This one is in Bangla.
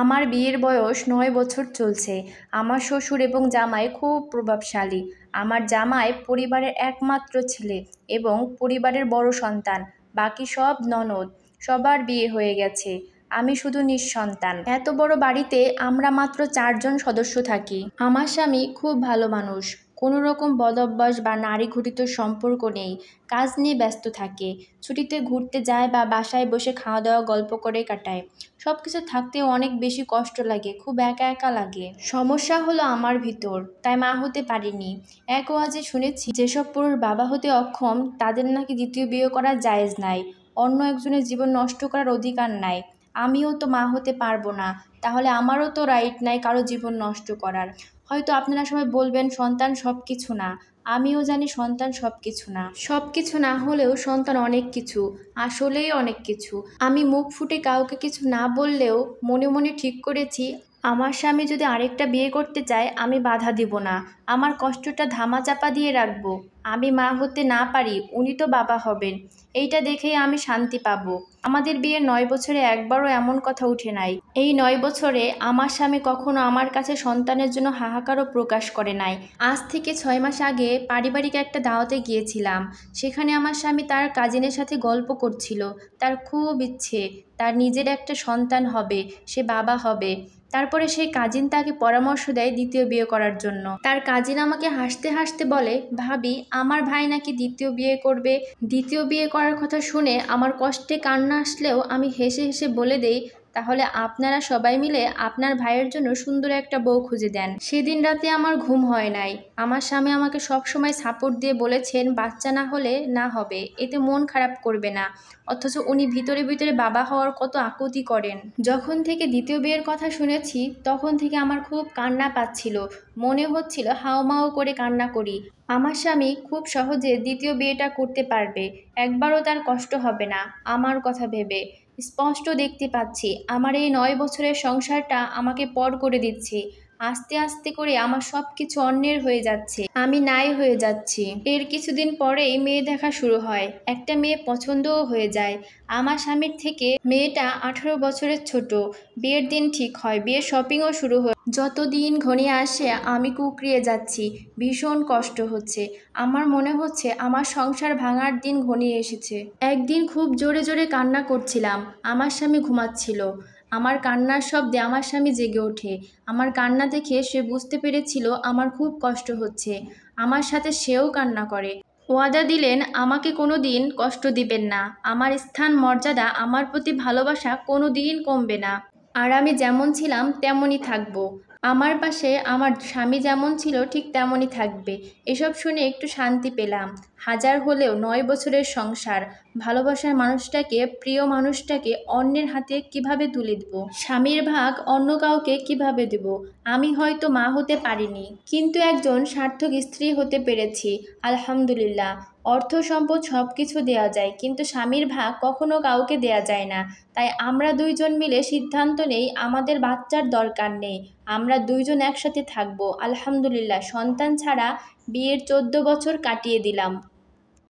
আমার বিয়ের বয়স ৯ বছর চলছে। আমার শ্বশুর এবং জামাই খুব প্রভাবশালী। আমার জামাই পরিবারের একমাত্র ছেলে এবং পরিবারের বড় সন্তান। বাকি সব ননদ, সবার বিয়ে হয়ে গেছে। আমি শুধু নিঃসন্তান। এত বড় বাড়িতে আমরা মাত্র ৪ জন সদস্য থাকি। আমার স্বামী খুব ভালো মানুষ। কোনো রকম বদঅভ্যাস বা নারী ঘটিত সম্পর্ক নেই। কাজ নিয়ে ব্যস্ত থাকে। ছুটিতে ঘুরতে যায় বা বাসায় বসে খাওয়া দাওয়া গল্প করে কাটায়। সব কিছু থাকতেও অনেক বেশি কষ্ট লাগে, খুব একা একা লাগে। সমস্যা হলো আমার ভিতর, তাই মা হতে পারিনি। এক ওয়াজে শুনেছি যেসব পুরুষ বাবা হতে অক্ষম তাদের নাকি দ্বিতীয় বিয়ে করা জায়েজ নাই, অন্য একজনের জীবন নষ্ট করার অধিকার নাই। আমিও তো মা হতে পারবো না, তাহলে আমারও তো রাইট নাই কারো জীবন নষ্ট করার। হয়তো আপনারা সবাই বলবেন সন্তান সব কিছু না। আমিও জানি সন্তান সব কিছু না। সব কিছু না হলেও সন্তান অনেক কিছু, আসলেই অনেক কিছু। আমি মুখ ফুটে কাউকে কিছু না বললেও মনে মনে ঠিক করেছি, আমার স্বামী যদি আরেকটা বিয়ে করতে চায় আমি বাধা দিব না। আমার কষ্টটা ধামাচাপা দিয়ে রাখবো। আমি মা হতে না পারি, উনি তো বাবা হবেন। এইটা দেখেই আমি শান্তি পাবো। আমাদের বিয়ের ৯ বছরে একবারও এমন কথা উঠে নাই। এই ৯ বছরে আমার স্বামী কখনো আমার কাছে সন্তানের জন্য হাহাকারও প্রকাশ করে নাই। আজ থেকে ৬ মাস আগে পারিবারিক একটা দাওয়াতে গিয়েছিলাম। সেখানে আমার স্বামী তার কাজিনের সাথে গল্প করছিল। তার খুব ইচ্ছে তার নিজের একটা সন্তান হবে, সে বাবা হবে। তারপরে সেই কাজিন তাকে পরামর্শ দেয় দ্বিতীয় বিয়ে করার জন্য। তার কাজিন আমাকে হাসতে হাসতে বলে, ভাবি আমার ভাই নাকি দ্বিতীয় বিয়ে করবে। দ্বিতীয় বিয়ে করার কথা শুনে আমার কষ্টে কান্না আসলেও আমি হেসে হেসে বলে দেই, তাহলে আপনারা সবাই মিলে আপনার ভাইয়ের জন্য সুন্দর একটা বউ খুঁজে দেন। সেদিন রাতে আমার ঘুম হয় নাই। আমার স্বামী আমাকে সবসময় সাপোর্ট দিয়ে বলেছেন বাচ্চা না হলে না হবে, এতে মন খারাপ করবে না। অথচ উনি ভিতরে ভিতরে বাবা হওয়ার কত আকুতি করেন। যখন থেকে দ্বিতীয় বিয়ের কথা শুনেছি তখন থেকে আমার খুব কান্না পাচ্ছিল। মনে হচ্ছিল হাউমাউ করে কান্না করি। আমার স্বামী খুব সহজে দ্বিতীয় বিয়েটা করতে পারবে, একবারও তার কষ্ট হবে না। আমার কথা ভেবে স্পষ্ট দেখতে পাচ্ছি আমার এই ৯ বছরের সংসারটা আমাকে পর করে দিচ্ছে। আস্তে আস্তে করে আমার সব কিছু অন্যের হয়ে যাচ্ছে, আমি নাই হয়ে যাচ্ছি। এর কিছুদিন পরেই মেয়ে দেখা শুরু হয়। একটা মেয়ে পছন্দও হয়ে যায় আমার স্বামীর থেকে। মেয়েটা ১৮ বছরের ছোট। বিয়ের দিন ঠিক হয়, বিয়ের শপিংও শুরু হয়। যত দিন ঘনিয়ে আসে আমি কুঁকড়িয়ে যাচ্ছি, ভীষণ কষ্ট হচ্ছে। আমার মনে হচ্ছে আমার সংসার ভাঙার দিন ঘনিয়ে এসেছে। একদিন খুব জোরে জোরে কান্না করছিলাম। আমার স্বামী ঘুমাচ্ছিল। আমার কান্নার শব্দে আমার স্বামী জেগে ওঠে। আমার কান্না দেখে সে বুঝতে পেরেছিল আমার খুব কষ্ট হচ্ছে। আমার সাথে সেও কান্না করে। ওয়াদা দিলেন আমাকে কোনো দিন কষ্ট দিবেন না, আমার স্থান মর্যাদা, আমার প্রতি ভালোবাসা কোনো দিন কমবে না। আর আমি যেমন ছিলাম তেমনই থাকবো। আমার পাশে আমার স্বামী যেমন ছিল ঠিক তেমনই থাকবে। এসব শুনে একটু শান্তি পেলাম। হাজার হলেও ৯ বছরের সংসার, ভালোবাসার মানুষটাকে, প্রিয় মানুষটাকে অন্যের হাতে কিভাবে তুলে দেব? স্বামীর ভাগ অন্য কাউকে কিভাবে দেব? আমি হয়তো মা হতে পারিনি, কিন্তু একজন সার্থক স্ত্রী হতে পেরেছি, আলহামদুলিল্লাহ। অর্থ সম্পদ সব কিছু দেওয়া যায়, কিন্তু স্বামীর ভাগ কখনো কাউকে দেয়া যায় না। তাই আমরা ২ জন মিলে সিদ্ধান্ত নেই আমাদের বাচ্চার দরকার নেই, আমরা ২ জন একসাথে থাকবো। আলহামদুলিল্লাহ, সন্তান ছাড়া বিয়ের ১৪ বছর কাটিয়ে দিলাম।